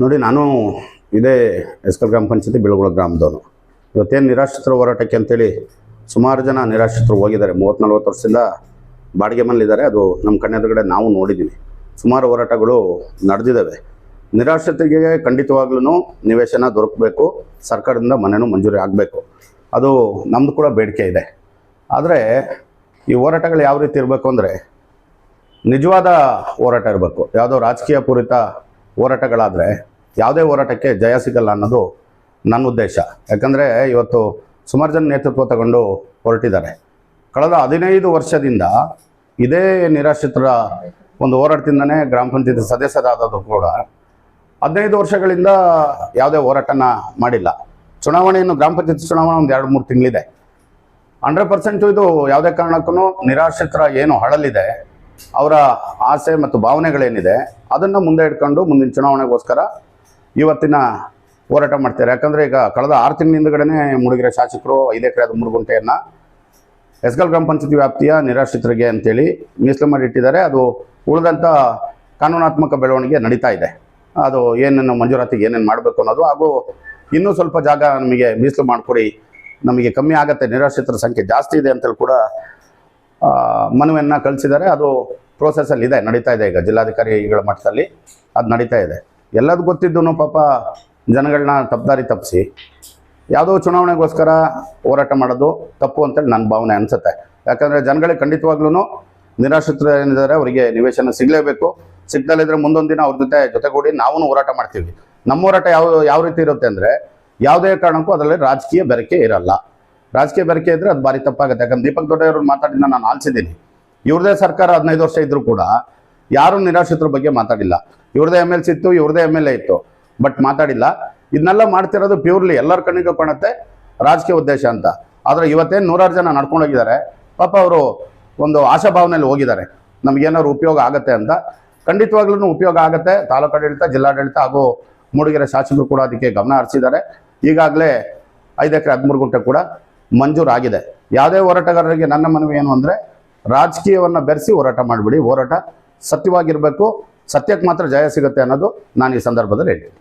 ನೋಡಿ, ನಾನು ಇದೇ ಎಸ್ಕಲ್ ಗ್ರಾಮ ಪಂಚಾಯತಿ ಬಿಳಗುಳ ಗ್ರಾಮದವನು. ಇವತ್ತೇನು ನಿರಾಶ್ರಿತರ ಹೋರಾಟಕ್ಕೆ ಅಂತೇಳಿ ಸುಮಾರು ಜನ ನಿರಾಶ್ರಿತರು ಹೋಗಿದ್ದಾರೆ. 30-40 ವರ್ಷದಿಂದ ಬಾಡಿಗೆ ಮನೇಲಿದ್ದಾರೆ. ಅದು ನಮ್ಮ ಕಣ್ಣೆದುರುಗಡೆ ನಾವು ನೋಡಿದ್ದೀವಿ. ಸುಮಾರು ಹೋರಾಟಗಳು ನಡೆದಿದ್ದಾವೆ. ನಿರಾಶ್ರಿತರಿಗೆ ಖಂಡಿತವಾಗ್ಲೂ ನಿವೇಶನ ದೊರಕಬೇಕು, ಸರ್ಕಾರದಿಂದ ಮನೆಯೂ ಮಂಜೂರಿ ಆಗಬೇಕು. ಅದು ನಮ್ಮದು ಕೂಡ ಬೇಡಿಕೆ ಇದೆ. ಆದರೆ ಈ ಹೋರಾಟಗಳು ಯಾವ ರೀತಿ ಇರಬೇಕು ಅಂದರೆ, ನಿಜವಾದ ಹೋರಾಟ ಇರಬೇಕು. ಯಾವುದೋ ರಾಜಕೀಯ ಪೂರಿತ ಹೋರಾಟಗಳಾದರೆ ಯಾವುದೇ ಹೋರಾಟಕ್ಕೆ ಜಯ ಸಿಗಲ್ಲ ಅನ್ನೋದು ನನ್ನ ಉದ್ದೇಶ. ಯಾಕಂದರೆ ಇವತ್ತು ಸುಮಾರು ಜನ ನೇತೃತ್ವ ತಗೊಂಡು ಹೊರಟಿದ್ದಾರೆ. ಕಳೆದ 15 ವರ್ಷದಿಂದ ಇದೇ ನಿರಾಶ್ರಿತರ ಒಂದು ಹೋರಾಟದಿಂದನೇ ಗ್ರಾಮ ಪಂಚಾಯತಿ ಸದಸ್ಯರಾದವರು ಕೂಡ 15 ವರ್ಷಗಳಿಂದ ಯಾವುದೇ ಹೋರಾಟನ ಮಾಡಿಲ್ಲ. ಚುನಾವಣೆಯನ್ನು ಗ್ರಾಮ ಪಂಚಾಯತಿ ಚುನಾವಣೆ ಒಂದು 2-3 ತಿಂಗಳಿದೆ. 100% ಇದು ಯಾವುದೇ ಕಾರಣಕ್ಕೂ ನಿರಾಶ್ರಿತರ ಏನು ಹಳಲಿದೆ, ಅವರ ಆಸೆ ಮತ್ತು ಭಾವನೆಗಳೇನಿದೆ ಅದನ್ನು ಮುಂದೆ ಇಟ್ಕೊಂಡು ಮುಂದಿನ ಚುನಾವಣೆಗೋಸ್ಕರ ಇವತ್ತಿನ ಹೋರಾಟ ಮಾಡ್ತಾರೆ. ಯಾಕಂದರೆ ಈಗ ಕಳೆದ 6 ತಿಂಗಳ ಹಿಂದುಗಡೆ ಮೂಡಿಗೆರೆ ಶಾಸಕರು 5 ಎಕರೆ 3 ಗುಂಟೆಯನ್ನು ಎಸ್ಗಲ್ ಗ್ರಾಮ ಪಂಚಾಯತಿ ವ್ಯಾಪ್ತಿಯ ನಿರಾಶ್ರಿತರಿಗೆ ಅಂತೇಳಿ ಮೀಸಲು ಮಾಡಿಟ್ಟಿದ್ದಾರೆ. ಅದು ಉಳಿದಂಥ ಕಾನೂನಾತ್ಮಕ ಬೆಳವಣಿಗೆ ನಡೀತಾ ಇದೆ. ಅದು ಏನೇನು ಮಂಜೂರಾತಿಗೆ ಏನೇನು ಮಾಡಬೇಕು ಅನ್ನೋದು, ಹಾಗೂ ಇನ್ನೂ ಸ್ವಲ್ಪ ಜಾಗ ನಮಗೆ ಮೀಸಲು ಮಾಡಿಕೊಡಿ, ನಮಗೆ ಕಮ್ಮಿ ಆಗುತ್ತೆ, ನಿರಾಶ್ರಿತರ ಸಂಖ್ಯೆ ಜಾಸ್ತಿ ಇದೆ ಅಂತೇಳಿ ಕೂಡ ಮನವಿಯನ್ನು ಕಳಿಸಿದ್ದಾರೆ. ಅದು ಪ್ರೋಸೆಸ್ಸಲ್ಲಿ ಇದೆ, ನಡೀತಾ ಇದೆ. ಈಗ ಜಿಲ್ಲಾಧಿಕಾರಿಗಳ ಮಟ್ಟದಲ್ಲಿ ಅದು ನಡೀತಾ ಇದೆ. ಎಲ್ಲದು ಗೊತ್ತಿದ್ದು ಪಾಪ ಜನಗಳನ್ನ ತಪ್ಪದಾರಿ ತಪ್ಪಿಸಿ ಯಾವುದೋ ಚುನಾವಣೆಗೋಸ್ಕರ ಹೋರಾಟ ಮಾಡೋದು ತಪ್ಪು ಅಂತೇಳಿ ನನ್ನ ಭಾವನೆ ಅನಿಸುತ್ತೆ. ಯಾಕಂದರೆ ಜನಗಳಿಗೆ ಖಂಡಿತವಾಗ್ಲೂ ನಿರಾಶ್ರಿತರು ಏನಿದ್ದಾರೆ ಅವರಿಗೆ ನಿವೇಶನ ಸಿಗಲೇಬೇಕು. ಸಿಗ್ದಲ್ಲಿದ್ದರೆ ಮುಂದೊಂದು ದಿನ ಅವ್ರ ಜೊತೆಗೂಡಿ ನಾವು ಹೋರಾಟ ಮಾಡ್ತೀವಿ. ನಮ್ಮ ಹೋರಾಟ ಯಾವ ರೀತಿ ಇರುತ್ತೆ ಅಂದರೆ, ಯಾವುದೇ ಕಾರಣಕ್ಕೂ ಅದರಲ್ಲಿ ರಾಜಕೀಯ ಬೆರಕೆ ಇರಲ್ಲ. ರಾಜಕೀಯ ಬೆರಕೆ ಇದ್ದರೆ ಅದು ಭಾರಿ ತಪ್ಪಾಗುತ್ತೆ. ಯಾಕಂದ್ರೆ ದೀಪಕ್ ದೊಡ್ಡವರು ಮಾತಾಡಿದ ನಾನು ಆಲಿಸಿದ್ದೀನಿ. ಇವ್ರದೇ ಸರ್ಕಾರ 15 ವರ್ಷ ಇದ್ದರೂ ಕೂಡ ಯಾರೂ ನಿರಾಶ್ರಿತರ ಬಗ್ಗೆ ಮಾತಾಡಿಲ್ಲ. ಇವ್ರದೇ MLC ಇತ್ತು, ಇವ್ರದೇ MLA ಇತ್ತು, ಬಟ್ ಮಾತಾಡಿಲ್ಲ. ಇದನ್ನೆಲ್ಲ ಮಾಡ್ತಿರೋದು ಪ್ಯೂರ್ಲಿ ಎಲ್ಲರ ಕಣ್ಣಿಗೆ ಕಾಣುತ್ತೆ ರಾಜಕೀಯ ಉದ್ದೇಶ ಅಂತ. ಆದರೆ ಇವತ್ತೇನು 100 ಜನ ನಡ್ಕೊಂಡೋಗಿದ್ದಾರೆ. ಪಾಪ ಅವರು ಒಂದು ಆಶಾಭಾವನೆಯಲ್ಲಿ ಹೋಗಿದ್ದಾರೆ, ನಮಗೇನಾದ್ರು ಉಪಯೋಗ ಆಗುತ್ತೆ ಅಂತ. ಖಂಡಿತವಾಗ್ಲೂ ಉಪಯೋಗ ಆಗುತ್ತೆ. ತಾಲೂಕು ಆಡಳಿತ, ಜಿಲ್ಲಾಡಳಿತ ಹಾಗೂ ಮೂಡಿಗೆರೆ ಶಾಸಕರು ಕೂಡ ಅದಕ್ಕೆ ಗಮನ ಹರಿಸಿದ್ದಾರೆ. ಈಗಾಗಲೇ 5 ಎಕರೆ 13 ಗುಂಟೆ ಕೂಡ ಮಂಜೂರಾಗಿದೆ. ಯಾವುದೇ ಹೋರಾಟಗಾರರಿಗೆ ನನ್ನ ಮನವಿ ಏನು ಅಂದರೆ, ರಾಜಕೀಯವನ್ನು ಬೆರೆಸಿ ಹೋರಾಟ ಮಾಡಿಬಿಡಿ. ಹೋರಾಟ ಸತ್ಯವಾಗಿರಬೇಕು, ಸತ್ಯಕ್ಕೆ ಮಾತ್ರ ಜಯ ಸಿಗುತ್ತೆ ಅನ್ನೋದು ನಾನು ಈ ಸಂದರ್ಭದಲ್ಲಿ ಹೇಳ್ತೀನಿ.